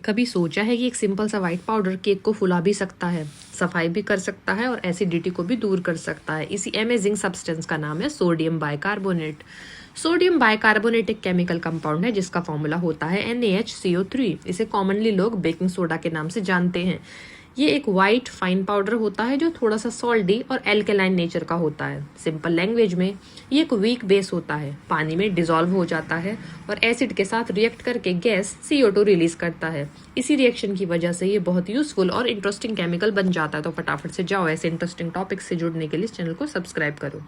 कभी सोचा है कि एक सिंपल सा व्हाइट पाउडर केक को फुला भी सकता है, सफाई भी कर सकता है और एसिडिटी को भी दूर कर सकता है। इसी अमेजिंग सब्सटेंस का नाम है सोडियम बाइकार्बोनेट। सोडियम बाइकार्बोनेट एक केमिकल कंपाउंड है जिसका फॉर्मूला होता है NaHCO3। इसे कॉमनली लोग बेकिंग सोडा के नाम से जानते हैं। ये एक वाइट फाइन पाउडर होता है जो थोड़ा सा सॉल्टी और एल्केलाइन नेचर का होता है। सिंपल लैंग्वेज में ये एक वीक बेस होता है, पानी में डिसॉल्व हो जाता है और एसिड के साथ रिएक्ट करके गैस CO2 रिलीज करता है। इसी रिएक्शन की वजह से ये बहुत यूजफुल और इंटरेस्टिंग केमिकल बन जाता है। तो फटाफट से जाओ, ऐसे इंटरेस्टिंग टॉपिक से जुड़ने के लिए इस चैनल को सब्सक्राइब करो।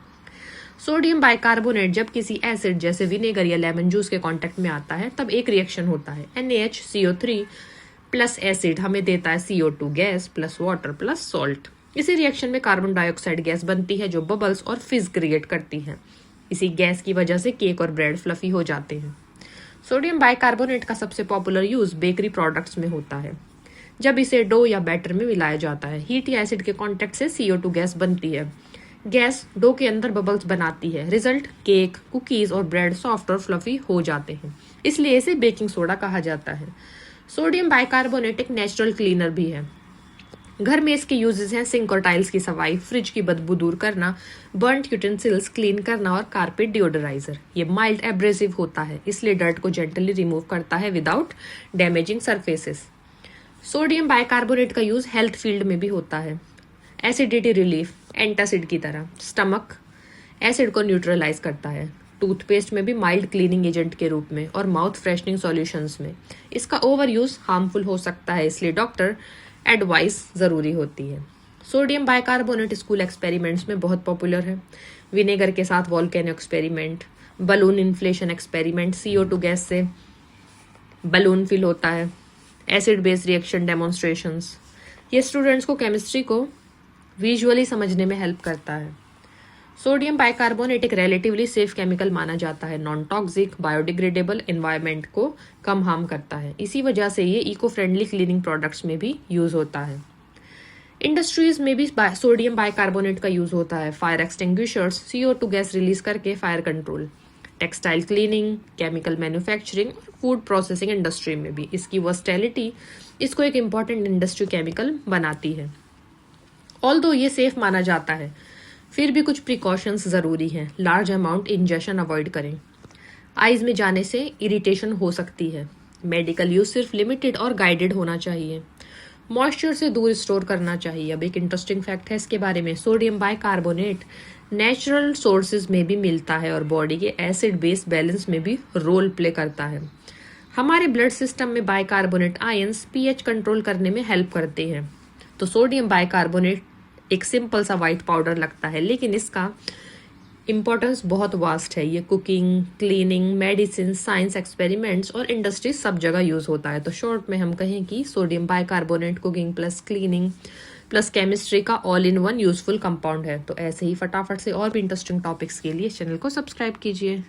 सोडियम बाइकार्बोनेट जब किसी एसिड जैसे विनेगर या लेमन जूस के कांटेक्ट में आता है तब एक रिएक्शन होता है। NaHCO3 प्लस एसिड हमें देता है CO2 gas plus water plus salt. इसी रिएक्शन में कार्बन डाइऑक्साइड गैस बनती है जो बबल्स और फिज क्रिएट करती है। इसी गैस की वजह से केक और ब्रेड फ्लफी हो जाते हैं। सोडियम बाइकार्बोनेट का सबसे पॉपुलर यूज बेकरी प्रोडक्ट्स में होता है। जब इसे डो या बैटर में मिलाया जाता है, हीट या एसिड के कांटेक्ट से CO2 गैस बनती है। गैस डो के अंदर बबल्स बनाती है। रिजल्ट केक, कुकीज और ब्रेड सॉफ्ट और फ्लफी हो जाते हैं। इसलिए इसे बेकिंग सोडा कहा जाता है। सोडियम बाइकार्बोनेट एक नेचुरल क्लीनर भी है। घर में इसके यूजेस हैं सिंक और टाइल्स की सफाई, फ्रिज की बदबू दूर करना, बर्न्ट यूटेंसिल्स क्लीन करना और कारपेट डिओडराइजर। ये माइल्ड एब्रेसिव होता है, इसलिए डर्ट को जेंटली रिमूव करता है without damaging surfaces. Sodium bicarbonate का यूज हेल्थ फील्ड में भी होता है। एसिडिटी रिलीफ, एंटासिड की तरह। स्टमक एसिड को न्यूट्रलाइज करता है। टूथपेस्ट में भी माइल्ड क्लीनिंग एजेंट के रूप में और माउथ फ्रेशनिंग सॉल्यूशंस में। इसका ओवर यूज हार्मफुल हो सकता है, इसलिए डॉक्टर एडवाइस जरूरी होती है। सोडियम बाइकार्बोनेट स्कूल एक्सपेरिमेंट्स में बहुत पॉपुलर है। विनेगर के साथ volcano experiment, balloon inflation experiment, CO2 gas से बलून फिल होता है, एसिड बेस रिएक्शन डेमोन्स्ट्रेशंस। ये स्टूडेंट्स को केमिस्ट्री को विजुअली समझने में हेल्प करता है। सोडियम बाइकार्बोनेट एक रिलेटिवली सेफ केमिकल माना जाता है। नॉन टॉक्सिक, बायोडिग्रेडेबल, एनवायरनमेंट को कम हार्म करता है। इसी वजह से ये इको फ्रेंडली क्लीनिंग प्रोडक्ट्स में भी यूज होता है। इंडस्ट्रीज में भी सोडियम बाइकार्बोनेट का यूज होता है। Fire extinguishers, CO2 gas release करके fire control, textile cleaning, chemical manufacturing, food processing industry में भी इसकी वर्सटैलिटी इसको एक इम्पॉर्टेंट इंडस्ट्री केमिकल बनाती है। ऑल्दो ये सेफ माना जाता है, फिर भी कुछ प्रिकॉशंस जरूरी हैं। लार्ज अमाउंट इंजेक्शन अवॉइड करें। आईज में जाने से इरिटेशन हो सकती है। मेडिकल यूज सिर्फ लिमिटेड और गाइडेड होना चाहिए। मॉइस्चर से दूर स्टोर करना चाहिए। अब एक इंटरेस्टिंग फैक्ट है इसके बारे में। सोडियम बाइकार्बोनेट नेचुरल सोर्सेज में भी मिलता है और बॉडी के एसिड बेस बैलेंस में भी रोल प्ले करता है। हमारे ब्लड सिस्टम में बाइकार्बोनेट आयंस pH कंट्रोल करने में हेल्प करते हैं। तो सोडियम बाइकार्बोनेट एक सिंपल सा व्हाइट पाउडर लगता है, लेकिन इसका इम्पोर्टेंस बहुत वास्ट है। ये cooking, cleaning, medicine, science experiments और इंडस्ट्री सब जगह यूज होता है। तो शॉर्ट में हम कहें कि sodium bicarbonate cooking plus cleaning plus chemistry का all in one useful compound है। तो ऐसे ही फटाफट से और भी इंटरेस्टिंग टॉपिक्स के लिए चैनल को सब्सक्राइब कीजिए।